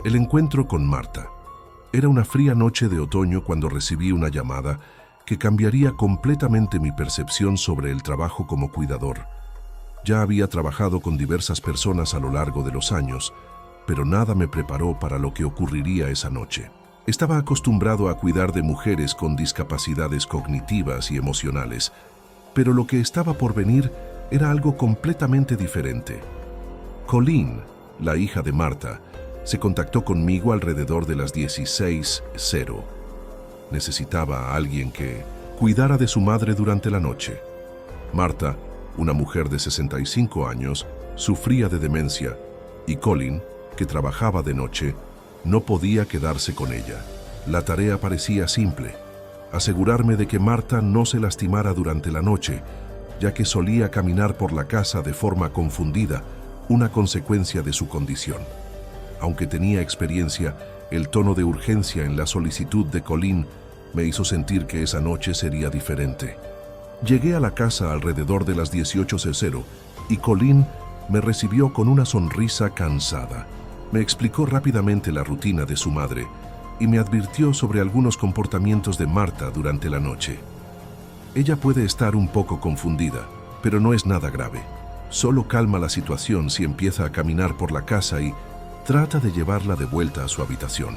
El encuentro con Marta. Era una fría noche de otoño cuando recibí una llamada que cambiaría completamente mi percepción sobre el trabajo como cuidador. Ya había trabajado con diversas personas a lo largo de los años, pero nada me preparó para lo que ocurriría esa noche. Estaba acostumbrado a cuidar de mujeres con discapacidades cognitivas y emocionales, pero lo que estaba por venir era algo completamente diferente. Colleen, la hija de Marta, se contactó conmigo alrededor de las 16:00. Necesitaba a alguien que cuidara de su madre durante la noche. Marta, una mujer de 65 años, sufría de demencia, y Colleen, que trabajaba de noche, no podía quedarse con ella. La tarea parecía simple: asegurarme de que Marta no se lastimara durante la noche, ya que solía caminar por la casa de forma confundida, una consecuencia de su condición. Aunque tenía experiencia, el tono de urgencia en la solicitud de Colleen me hizo sentir que esa noche sería diferente. Llegué a la casa alrededor de las 18:00 y Colleen me recibió con una sonrisa cansada. Me explicó rápidamente la rutina de su madre y me advirtió sobre algunos comportamientos de Marta durante la noche. Ella puede estar un poco confundida, pero no es nada grave. Solo calma la situación si empieza a caminar por la casa y trata de llevarla de vuelta a su habitación,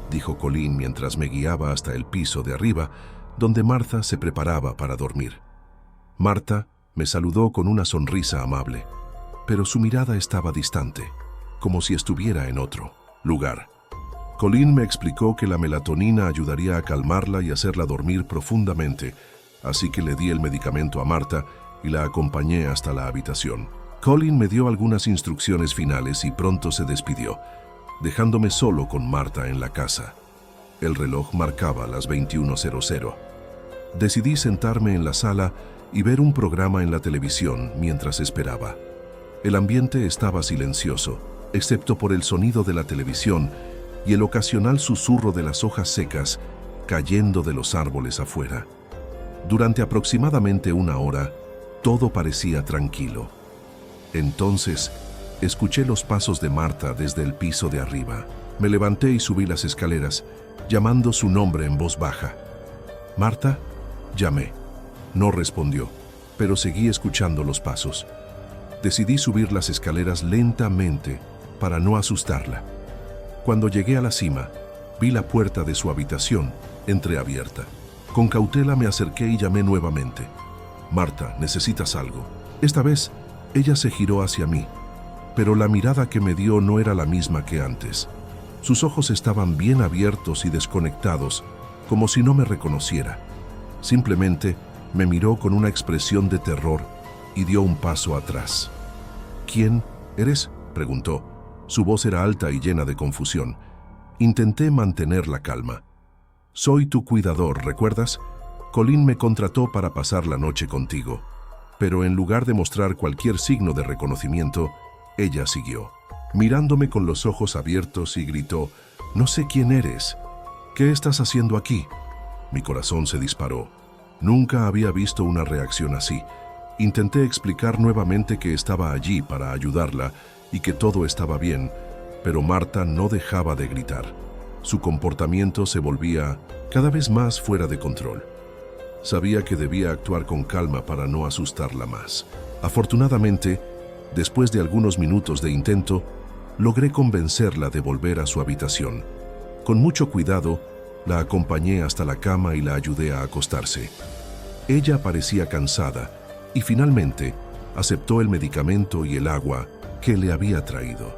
dijo Colleen mientras me guiaba hasta el piso de arriba, donde Marta se preparaba para dormir. Marta me saludó con una sonrisa amable, pero su mirada estaba distante, como si estuviera en otro lugar. Colleen me explicó que la melatonina ayudaría a calmarla y hacerla dormir profundamente, así que le di el medicamento a Marta y la acompañé hasta la habitación. Colleen me dio algunas instrucciones finales y pronto se despidió, dejándome solo con Marta en la casa. El reloj marcaba las 21:00. Decidí sentarme en la sala y ver un programa en la televisión mientras esperaba. El ambiente estaba silencioso, excepto por el sonido de la televisión y el ocasional susurro de las hojas secas cayendo de los árboles afuera. Durante aproximadamente una hora, todo parecía tranquilo. Entonces, escuché los pasos de Marta desde el piso de arriba. Me levanté y subí las escaleras, llamando su nombre en voz baja. «Marta», llamé. No respondió, pero seguí escuchando los pasos. Decidí subir las escaleras lentamente para no asustarla. Cuando llegué a la cima, vi la puerta de su habitación entreabierta. Con cautela me acerqué y llamé nuevamente. «Marta, ¿necesitas algo?». Esta vez, ella se giró hacia mí, pero la mirada que me dio no era la misma que antes. Sus ojos estaban bien abiertos y desconectados, como si no me reconociera. Simplemente me miró con una expresión de terror y dio un paso atrás. «¿Quién eres?», preguntó. Su voz era alta y llena de confusión. Intenté mantener la calma. «Soy tu cuidador, ¿recuerdas? Colleen me contrató para pasar la noche contigo». Pero en lugar de mostrar cualquier signo de reconocimiento, ella siguió, mirándome con los ojos abiertos y gritó: «No sé quién eres. ¿Qué estás haciendo aquí?». Mi corazón se disparó. Nunca había visto una reacción así. Intenté explicar nuevamente que estaba allí para ayudarla y que todo estaba bien, pero Marta no dejaba de gritar. Su comportamiento se volvía cada vez más fuera de control. Sabía que debía actuar con calma para no asustarla más. Afortunadamente, después de algunos minutos de intento, logré convencerla de volver a su habitación. Con mucho cuidado, la acompañé hasta la cama y la ayudé a acostarse. Ella parecía cansada y finalmente aceptó el medicamento y el agua que le había traído.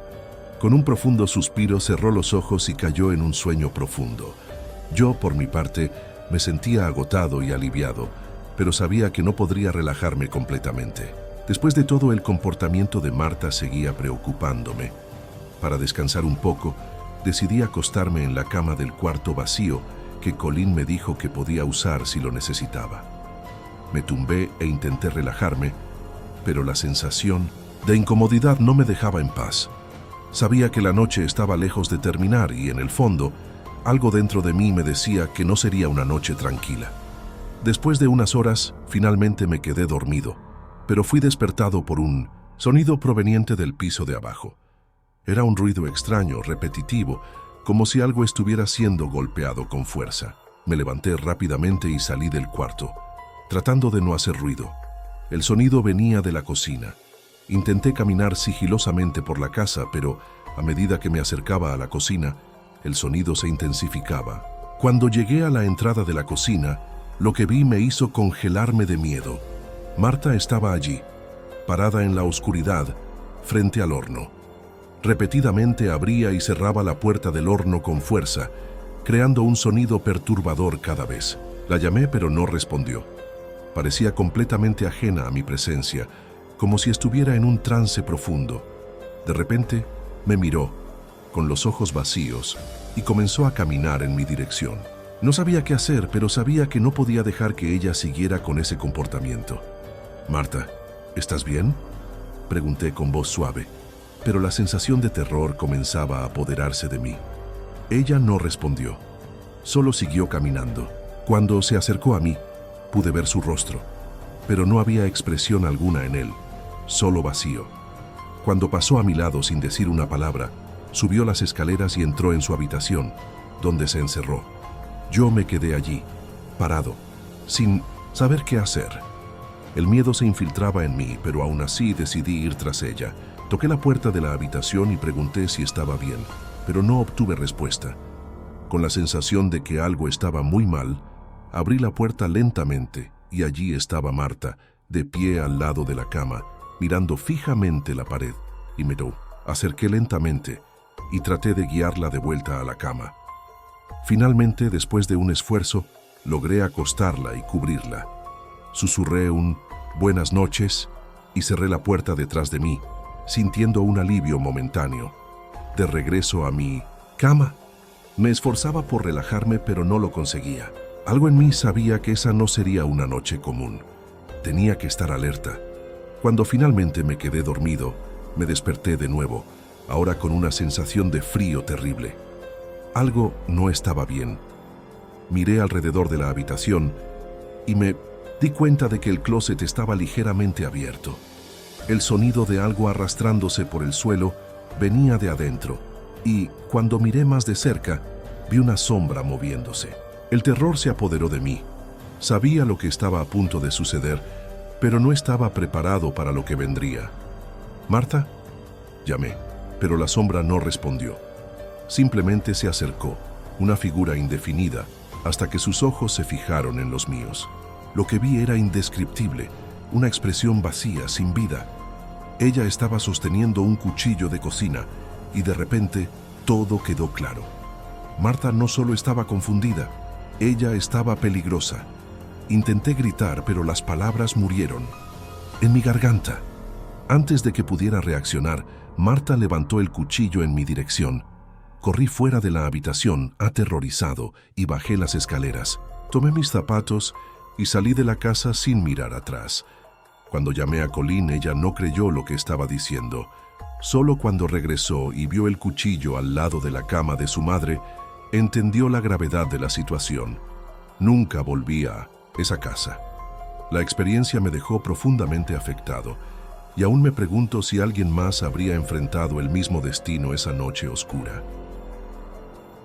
Con un profundo suspiro cerró los ojos y cayó en un sueño profundo. Yo, por mi parte, me sentía agotado y aliviado, pero sabía que no podría relajarme completamente. Después de todo, el comportamiento de Marta seguía preocupándome. Para descansar un poco, decidí acostarme en la cama del cuarto vacío que Colleen me dijo que podía usar si lo necesitaba. Me tumbé e intenté relajarme, pero la sensación de incomodidad no me dejaba en paz. Sabía que la noche estaba lejos de terminar y, en el fondo, algo dentro de mí me decía que no sería una noche tranquila. Después de unas horas, finalmente me quedé dormido, pero fui despertado por un sonido proveniente del piso de abajo. Era un ruido extraño, repetitivo, como si algo estuviera siendo golpeado con fuerza. Me levanté rápidamente y salí del cuarto, tratando de no hacer ruido. El sonido venía de la cocina. Intenté caminar sigilosamente por la casa, pero a medida que me acercaba a la cocina, el sonido se intensificaba. Cuando llegué a la entrada de la cocina, lo que vi me hizo congelarme de miedo. Marta estaba allí, parada en la oscuridad, frente al horno. Repetidamente abría y cerraba la puerta del horno con fuerza, creando un sonido perturbador cada vez. La llamé, pero no respondió. Parecía completamente ajena a mi presencia, como si estuviera en un trance profundo. De repente, me miró, con los ojos vacíos, y comenzó a caminar en mi dirección. No sabía qué hacer, pero sabía que no podía dejar que ella siguiera con ese comportamiento. «Marta, ¿estás bien?», pregunté con voz suave, pero la sensación de terror comenzaba a apoderarse de mí. Ella no respondió, solo siguió caminando. Cuando se acercó a mí, pude ver su rostro, pero no había expresión alguna en él, solo vacío. Cuando pasó a mi lado sin decir una palabra, subió las escaleras y entró en su habitación, donde se encerró. Yo me quedé allí, parado, sin saber qué hacer. El miedo se infiltraba en mí, pero aún así decidí ir tras ella. Toqué la puerta de la habitación y pregunté si estaba bien, pero no obtuve respuesta. Con la sensación de que algo estaba muy mal, abrí la puerta lentamente y allí estaba Marta, de pie al lado de la cama, mirando fijamente la pared, y me acerqué lentamente y traté de guiarla de vuelta a la cama. Finalmente, después de un esfuerzo, logré acostarla y cubrirla. Susurré un «buenas noches» y cerré la puerta detrás de mí, sintiendo un alivio momentáneo. De regreso a mi cama, me esforzaba por relajarme, pero no lo conseguía. Algo en mí sabía que esa no sería una noche común. Tenía que estar alerta. Cuando finalmente me quedé dormido, me desperté de nuevo, ahora con una sensación de frío terrible. Algo no estaba bien. Miré alrededor de la habitación y me di cuenta de que el closet estaba ligeramente abierto. El sonido de algo arrastrándose por el suelo venía de adentro, y cuando miré más de cerca, vi una sombra moviéndose. El terror se apoderó de mí. Sabía lo que estaba a punto de suceder, pero no estaba preparado para lo que vendría. «¿Marta?», llamé, pero la sombra no respondió. Simplemente se acercó, una figura indefinida, hasta que sus ojos se fijaron en los míos. Lo que vi era indescriptible, una expresión vacía, sin vida. Ella estaba sosteniendo un cuchillo de cocina, y de repente todo quedó claro. Marta no solo estaba confundida, ella estaba peligrosa. Intenté gritar, pero las palabras murieron en mi garganta. Antes de que pudiera reaccionar, Marta levantó el cuchillo en mi dirección. Corrí fuera de la habitación, aterrorizado, y bajé las escaleras. Tomé mis zapatos y salí de la casa sin mirar atrás. Cuando llamé a Colleen, ella no creyó lo que estaba diciendo. Solo cuando regresó y vio el cuchillo al lado de la cama de su madre, entendió la gravedad de la situación. Nunca volví a esa casa. La experiencia me dejó profundamente afectado, y aún me pregunto si alguien más habría enfrentado el mismo destino esa noche oscura.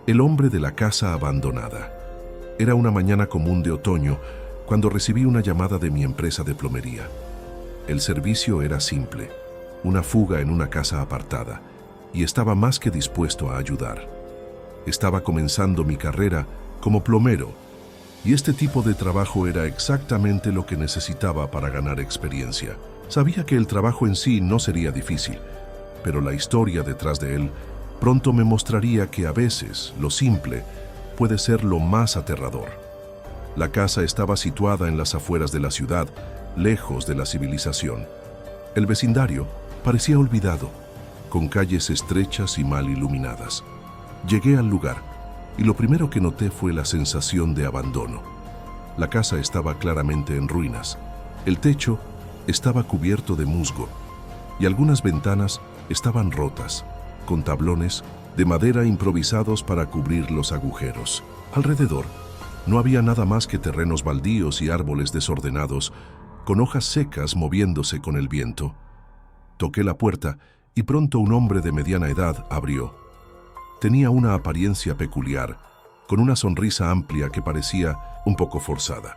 El hombre de la casa abandonada. Era una mañana común de otoño cuando recibí una llamada de mi empresa de plomería. El servicio era simple, una fuga en una casa apartada, y estaba más que dispuesto a ayudar. Estaba comenzando mi carrera como plomero, y este tipo de trabajo era exactamente lo que necesitaba para ganar experiencia. Sabía que el trabajo en sí no sería difícil, pero la historia detrás de él pronto me mostraría que a veces lo simple puede ser lo más aterrador. La casa estaba situada en las afueras de la ciudad, lejos de la civilización. El vecindario parecía olvidado, con calles estrechas y mal iluminadas. Llegué al lugar y lo primero que noté fue la sensación de abandono. La casa estaba claramente en ruinas. El techo estaba cubierto de musgo y algunas ventanas estaban rotas, con tablones de madera improvisados para cubrir los agujeros. Alrededor no había nada más que terrenos baldíos y árboles desordenados, con hojas secas moviéndose con el viento. Toqué la puerta y pronto un hombre de mediana edad abrió. Tenía una apariencia peculiar, con una sonrisa amplia que parecía un poco forzada.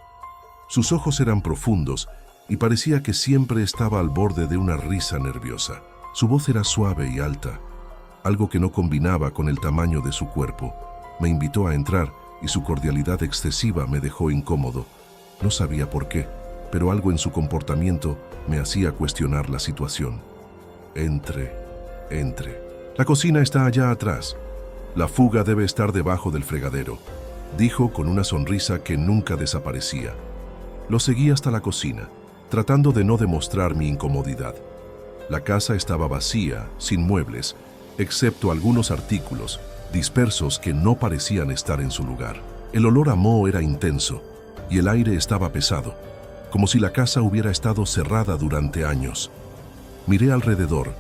Sus ojos eran profundos y parecía que siempre estaba al borde de una risa nerviosa. Su voz era suave y alta, algo que no combinaba con el tamaño de su cuerpo. Me invitó a entrar y su cordialidad excesiva me dejó incómodo. No sabía por qué, pero algo en su comportamiento me hacía cuestionar la situación. Entre. La cocina está allá atrás. La fuga debe estar debajo del fregadero, dijo con una sonrisa que nunca desaparecía. Lo seguí hasta la cocina, tratando de no demostrar mi incomodidad. La casa estaba vacía, sin muebles, excepto algunos artículos dispersos que no parecían estar en su lugar. El olor a moho era intenso y el aire estaba pesado, como si la casa hubiera estado cerrada durante años. Miré alrededor,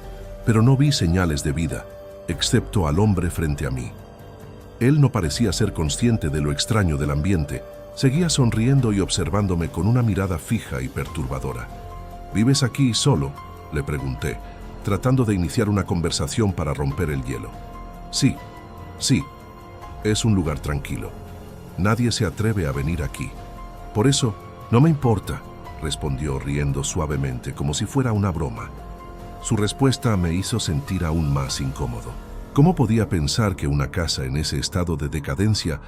pero no vi señales de vida, excepto al hombre frente a mí. Él no parecía ser consciente de lo extraño del ambiente. Seguía sonriendo y observándome con una mirada fija y perturbadora. ¿Vives aquí solo?, le pregunté, tratando de iniciar una conversación para romper el hielo. Sí. Es un lugar tranquilo. Nadie se atreve a venir aquí. Por eso, no me importa, respondió riendo suavemente, como si fuera una broma. Su respuesta me hizo sentir aún más incómodo. ¿Cómo podía pensar que una casa en ese estado de decadencia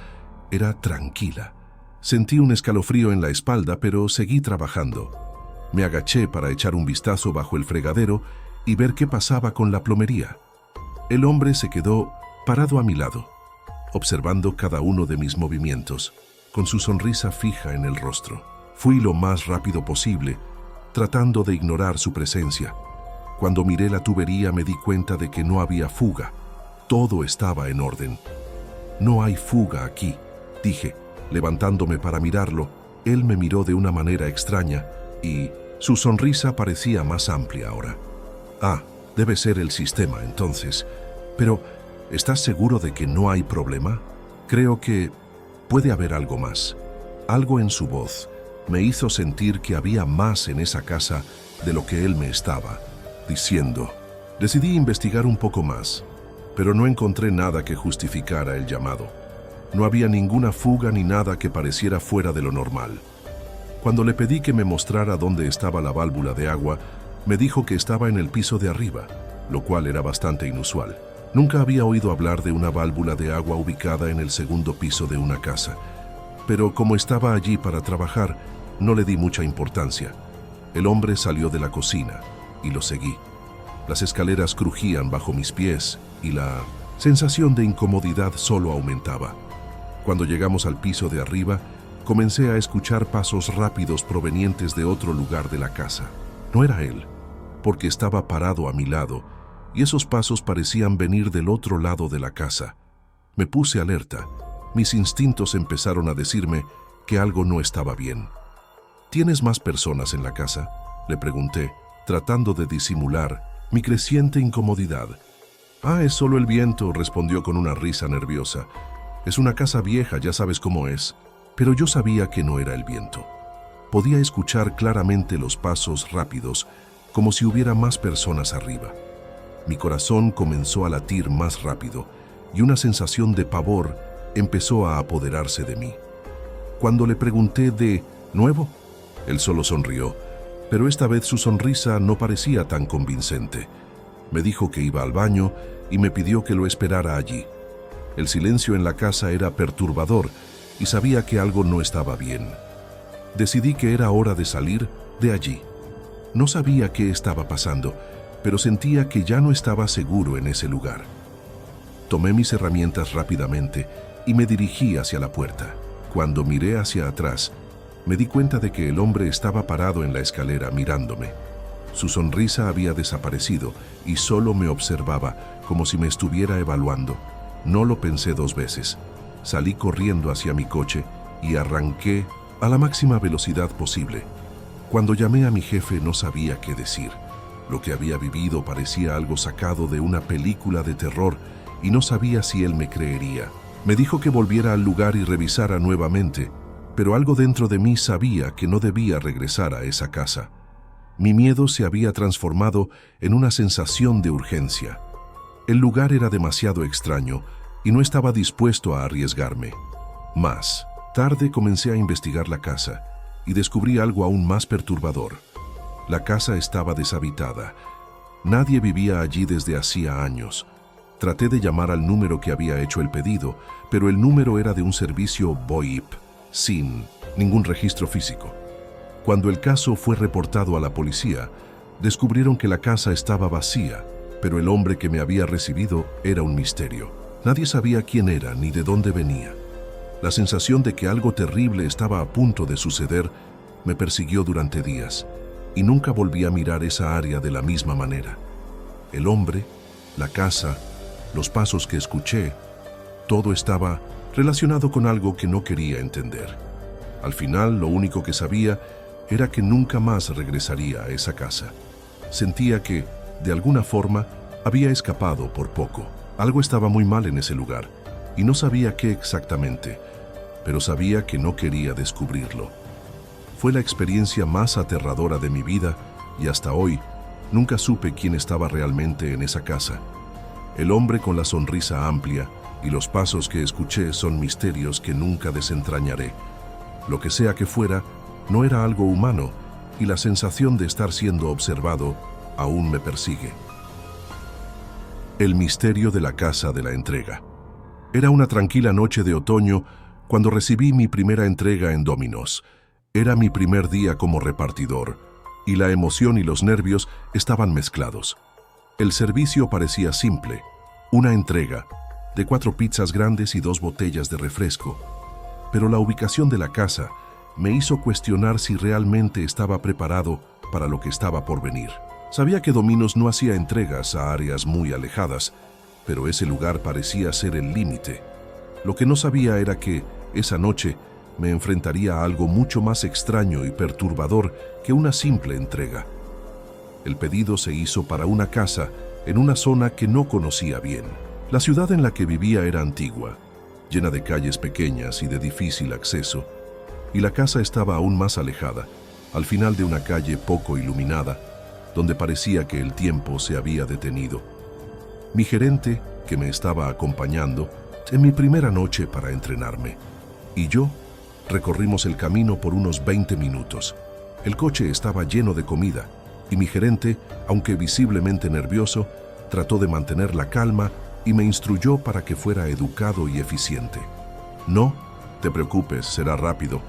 era tranquila? Sentí un escalofrío en la espalda, pero seguí trabajando. Me agaché para echar un vistazo bajo el fregadero y ver qué pasaba con la plomería. El hombre se quedó parado a mi lado, observando cada uno de mis movimientos, con su sonrisa fija en el rostro. Fui lo más rápido posible, tratando de ignorar su presencia. Cuando miré la tubería me di cuenta de que no había fuga. Todo estaba en orden. No hay fuga aquí, dije, levantándome para mirarlo. Él me miró de una manera extraña y su sonrisa parecía más amplia ahora. Ah, debe ser el sistema entonces. Pero, ¿estás seguro de que no hay problema? Creo que puede haber algo más. Algo en su voz me hizo sentir que había más en esa casa de lo que él me estaba diciendo. Decidí investigar un poco más, pero no encontré nada que justificara el llamado. No había ninguna fuga ni nada que pareciera fuera de lo normal. Cuando le pedí que me mostrara dónde estaba la válvula de agua, me dijo que estaba en el piso de arriba, lo cual era bastante inusual. Nunca había oído hablar de una válvula de agua ubicada en el segundo piso de una casa, pero como estaba allí para trabajar, no le di mucha importancia. El hombre salió de la cocina y lo seguí. Las escaleras crujían bajo mis pies y la sensación de incomodidad solo aumentaba. Cuando llegamos al piso de arriba, comencé a escuchar pasos rápidos provenientes de otro lugar de la casa. No era él, porque estaba parado a mi lado, y esos pasos parecían venir del otro lado de la casa. Me puse alerta. Mis instintos empezaron a decirme que algo no estaba bien. ¿Tienes más personas en la casa?, le pregunté, tratando de disimular mi creciente incomodidad. Ah, es solo el viento, respondió con una risa nerviosa. Es una casa vieja, ya sabes cómo es. Pero yo sabía que no era el viento. Podía escuchar claramente los pasos rápidos, como si hubiera más personas arriba. Mi corazón comenzó a latir más rápido y una sensación de pavor empezó a apoderarse de mí. Cuando le pregunté de nuevo, él solo sonrió, pero esta vez su sonrisa no parecía tan convincente. Me dijo que iba al baño y me pidió que lo esperara allí. El silencio en la casa era perturbador y sabía que algo no estaba bien. Decidí que era hora de salir de allí. No sabía qué estaba pasando, pero sentía que ya no estaba seguro en ese lugar. Tomé mis herramientas rápidamente y me dirigí hacia la puerta. Cuando miré hacia atrás, me di cuenta de que el hombre estaba parado en la escalera mirándome. Su sonrisa había desaparecido y solo me observaba como si me estuviera evaluando. No lo pensé dos veces. Salí corriendo hacia mi coche y arranqué a la máxima velocidad posible. Cuando llamé a mi jefe no sabía qué decir. Lo que había vivido parecía algo sacado de una película de terror y no sabía si él me creería. Me dijo que volviera al lugar y revisara nuevamente, pero algo dentro de mí sabía que no debía regresar a esa casa. Mi miedo se había transformado en una sensación de urgencia. El lugar era demasiado extraño y no estaba dispuesto a arriesgarme. Más tarde comencé a investigar la casa y descubrí algo aún más perturbador. La casa estaba deshabitada. Nadie vivía allí desde hacía años. Traté de llamar al número que había hecho el pedido, pero el número era de un servicio VoIP, sin ningún registro físico. Cuando el caso fue reportado a la policía, descubrieron que la casa estaba vacía, pero el hombre que me había recibido era un misterio. Nadie sabía quién era ni de dónde venía. La sensación de que algo terrible estaba a punto de suceder me persiguió durante días, y nunca volví a mirar esa área de la misma manera. El hombre, la casa, los pasos que escuché, todo estaba relacionado con algo que no quería entender. Al final, lo único que sabía era que nunca más regresaría a esa casa. Sentía que, de alguna forma, había escapado por poco. Algo estaba muy mal en ese lugar, y no sabía qué exactamente, pero sabía que no quería descubrirlo. Fue la experiencia más aterradora de mi vida, y hasta hoy, nunca supe quién estaba realmente en esa casa. El hombre con la sonrisa amplia y los pasos que escuché son misterios que nunca desentrañaré. Lo que sea que fuera, no era algo humano, y la sensación de estar siendo observado aún me persigue. El misterio de la casa de la entrega. Era una tranquila noche de otoño cuando recibí mi primera entrega en Domino's. Era mi primer día como repartidor, y la emoción y los nervios estaban mezclados. El servicio parecía simple, una entrega de 4 pizzas grandes y 2 botellas de refresco, pero la ubicación de la casa me hizo cuestionar si realmente estaba preparado para lo que estaba por venir. Sabía que Domino's no hacía entregas a áreas muy alejadas, pero ese lugar parecía ser el límite. Lo que no sabía era que, esa noche, me enfrentaría a algo mucho más extraño y perturbador que una simple entrega. El pedido se hizo para una casa en una zona que no conocía bien. La ciudad en la que vivía era antigua, llena de calles pequeñas y de difícil acceso, y la casa estaba aún más alejada, al final de una calle poco iluminada, donde parecía que el tiempo se había detenido. Mi gerente, que me estaba acompañando en mi primera noche para entrenarme, y yo recorrimos el camino por unos 20 minutos. El coche estaba lleno de comida, y mi gerente, aunque visiblemente nervioso, trató de mantener la calma y me instruyó para que fuera educado y eficiente. No te preocupes, será rápido.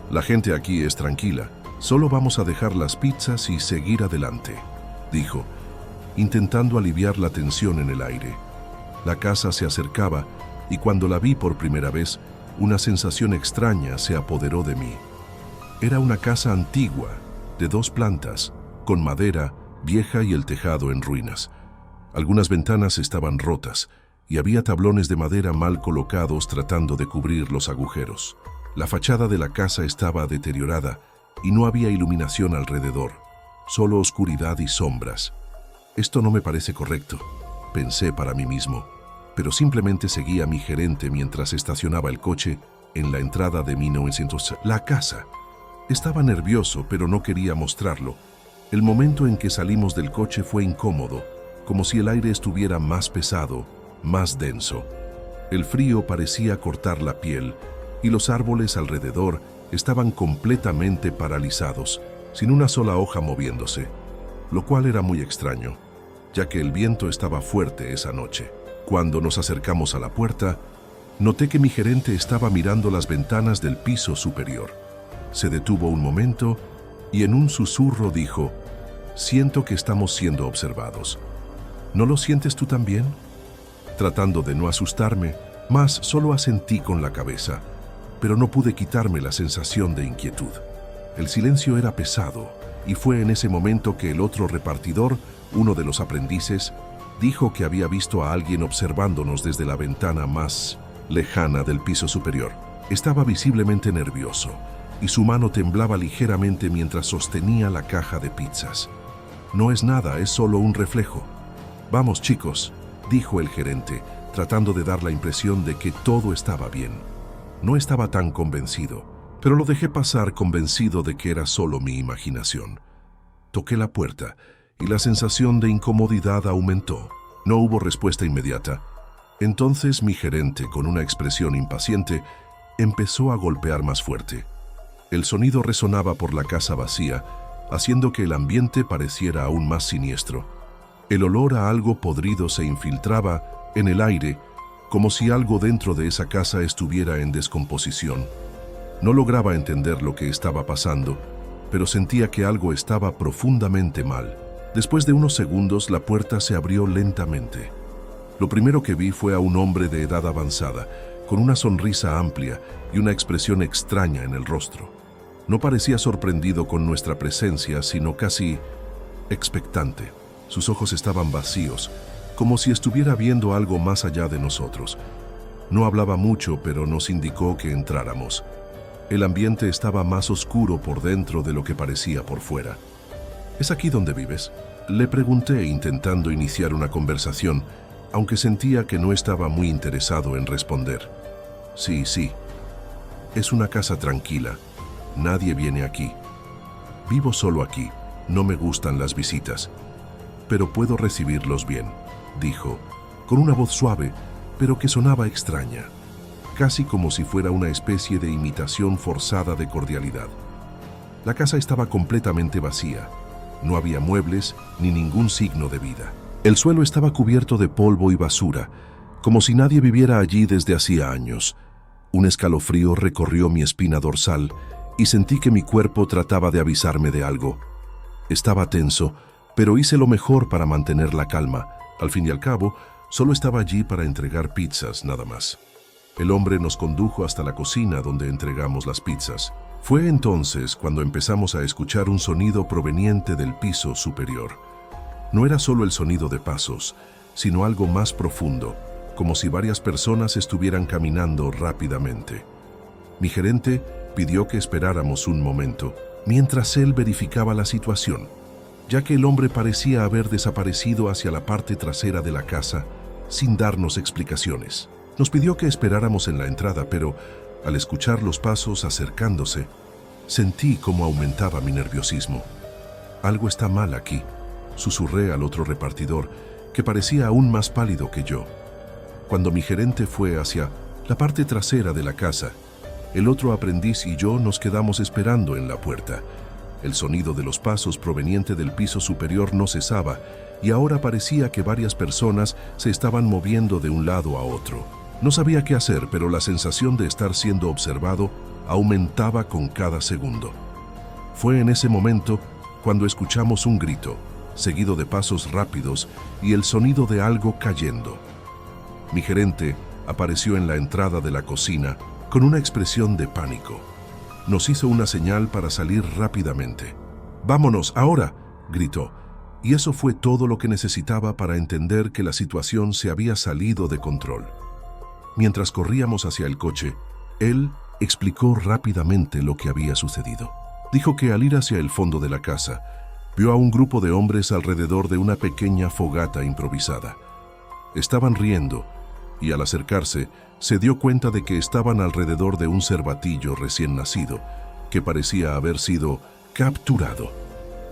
La gente aquí es tranquila. Solo vamos a dejar las pizzas y seguir adelante, dijo, intentando aliviar la tensión en el aire. La casa se acercaba y cuando la vi por primera vez, una sensación extraña se apoderó de mí. Era una casa antigua, de 2 plantas, con madera vieja y el tejado en ruinas. Algunas ventanas estaban rotas y había tablones de madera mal colocados tratando de cubrir los agujeros. La fachada de la casa estaba deteriorada y no había iluminación alrededor, solo oscuridad y sombras. Esto no me parece correcto, pensé para mí mismo, pero simplemente seguí a mi gerente mientras estacionaba el coche en la entrada de 1900. La casa. Estaba nervioso, pero no quería mostrarlo. El momento en que salimos del coche fue incómodo, como si el aire estuviera más pesado, más denso. El frío parecía cortar la piel y los árboles alrededor estaban completamente paralizados, sin una sola hoja moviéndose, lo cual era muy extraño, ya que el viento estaba fuerte esa noche. Cuando nos acercamos a la puerta, noté que mi gerente estaba mirando las ventanas del piso superior. Se detuvo un momento y en un susurro dijo: «Siento que estamos siendo observados. ¿No lo sientes tú también?». Tratando de no asustarme, más solo asentí con la cabeza, pero no pude quitarme la sensación de inquietud. El silencio era pesado, y fue en ese momento que el otro repartidor, uno de los aprendices, dijo que había visto a alguien observándonos desde la ventana más lejana del piso superior. Estaba visiblemente nervioso, y su mano temblaba ligeramente mientras sostenía la caja de pizzas. «No es nada, es solo un reflejo». «Vamos, chicos», dijo el gerente, tratando de dar la impresión de que todo estaba bien. No estaba tan convencido, pero lo dejé pasar convencido de que era solo mi imaginación. Toqué la puerta y la sensación de incomodidad aumentó. No hubo respuesta inmediata. Entonces mi gerente, con una expresión impaciente, empezó a golpear más fuerte. El sonido resonaba por la casa vacía, haciendo que el ambiente pareciera aún más siniestro. El olor a algo podrido se infiltraba en el aire, como si algo dentro de esa casa estuviera en descomposición. No lograba entender lo que estaba pasando, pero sentía que algo estaba profundamente mal. Después de unos segundos, la puerta se abrió lentamente. Lo primero que vi fue a un hombre de edad avanzada, con una sonrisa amplia y una expresión extraña en el rostro. No parecía sorprendido con nuestra presencia, sino casi expectante. Sus ojos estaban vacíos, como si estuviera viendo algo más allá de nosotros. No hablaba mucho, pero nos indicó que entráramos. El ambiente estaba más oscuro por dentro de lo que parecía por fuera. ¿Es aquí donde vives?, le pregunté, intentando iniciar una conversación, aunque sentía que no estaba muy interesado en responder. Sí. Es una casa tranquila. Nadie viene aquí. Vivo solo aquí. No me gustan las visitas. Pero puedo recibirlos bien, dijo, con una voz suave, pero que sonaba extraña, casi como si fuera una especie de imitación forzada de cordialidad. La casa estaba completamente vacía. No había muebles ni ningún signo de vida. El suelo estaba cubierto de polvo y basura, como si nadie viviera allí desde hacía años. Un escalofrío recorrió mi espina dorsal y sentí que mi cuerpo trataba de avisarme de algo. Estaba tenso, pero hice lo mejor para mantener la calma. Al fin y al cabo, solo estaba allí para entregar pizzas, nada más. El hombre nos condujo hasta la cocina donde entregamos las pizzas. Fue entonces cuando empezamos a escuchar un sonido proveniente del piso superior. No era solo el sonido de pasos, sino algo más profundo, como si varias personas estuvieran caminando rápidamente. Mi gerente pidió que esperáramos un momento, mientras él verificaba la situación, ya que el hombre parecía haber desaparecido hacia la parte trasera de la casa sin darnos explicaciones. Nos pidió que esperáramos en la entrada, pero al escuchar los pasos acercándose, sentí cómo aumentaba mi nerviosismo. Algo está mal aquí, susurré al otro repartidor, que parecía aún más pálido que yo. Cuando mi gerente fue hacia la parte trasera de la casa, el otro aprendiz y yo nos quedamos esperando en la puerta. El sonido de los pasos proveniente del piso superior no cesaba, y ahora parecía que varias personas se estaban moviendo de un lado a otro. No sabía qué hacer, pero la sensación de estar siendo observado aumentaba con cada segundo. Fue en ese momento cuando escuchamos un grito, seguido de pasos rápidos y el sonido de algo cayendo. Mi gerente apareció en la entrada de la cocina con una expresión de pánico. Nos hizo una señal para salir rápidamente. «¡Vámonos, ahora!», gritó, y eso fue todo lo que necesitaba para entender que la situación se había salido de control. Mientras corríamos hacia el coche, él explicó rápidamente lo que había sucedido. Dijo que al ir hacia el fondo de la casa, vio a un grupo de hombres alrededor de una pequeña fogata improvisada. Estaban riendo, y al acercarse, se dio cuenta de que estaban alrededor de un cervatillo recién nacido, que parecía haber sido capturado.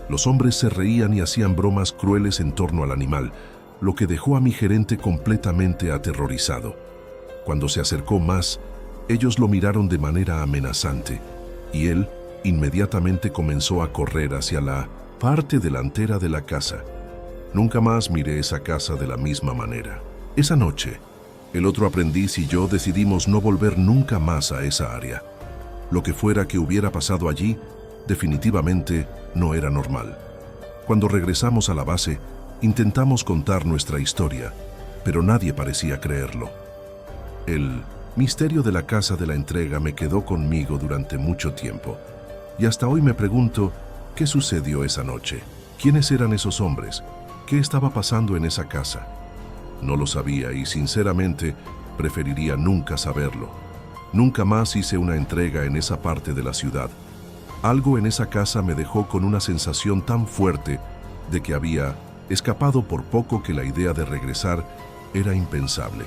Los hombres se reían y hacían bromas crueles en torno al animal, lo que dejó a mi gerente completamente aterrorizado. Cuando se acercó más, ellos lo miraron de manera amenazante, y él inmediatamente comenzó a correr hacia la parte delantera de la casa. Nunca más miré esa casa de la misma manera. Esa noche, el otro aprendiz y yo decidimos no volver nunca más a esa área. Lo que fuera que hubiera pasado allí, definitivamente no era normal. Cuando regresamos a la base, intentamos contar nuestra historia, pero nadie parecía creerlo. El misterio de la casa de la entrega me quedó conmigo durante mucho tiempo, y hasta hoy me pregunto qué sucedió esa noche. ¿Quiénes eran esos hombres? ¿Qué estaba pasando en esa casa? No lo sabía y sinceramente preferiría nunca saberlo. Nunca más hice una entrega en esa parte de la ciudad. Algo en esa casa me dejó con una sensación tan fuerte de que había escapado por poco que la idea de regresar era impensable.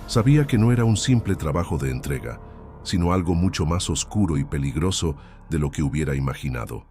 Sabía que no era un simple trabajo de entrega, sino algo mucho más oscuro y peligroso de lo que hubiera imaginado.